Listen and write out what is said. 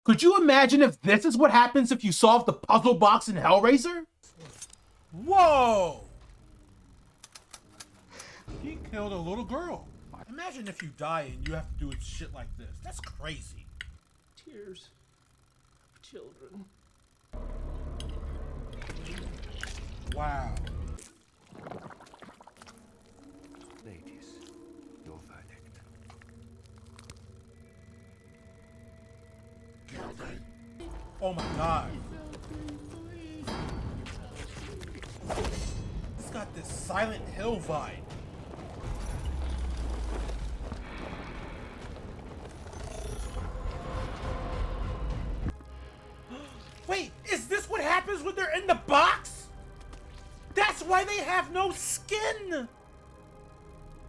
Could you imagine if this is what happens if you solve the puzzle box in Hellraiser? Whoa! He killed a little girl. Imagine if you die and you have to do shit like this. That's crazy. Tears of children. Wow. Ladies, your verdict. Oh my god. It's got this Silent Hill vibe. Wait, is this what happens when they're in the box? That's why they have no skin!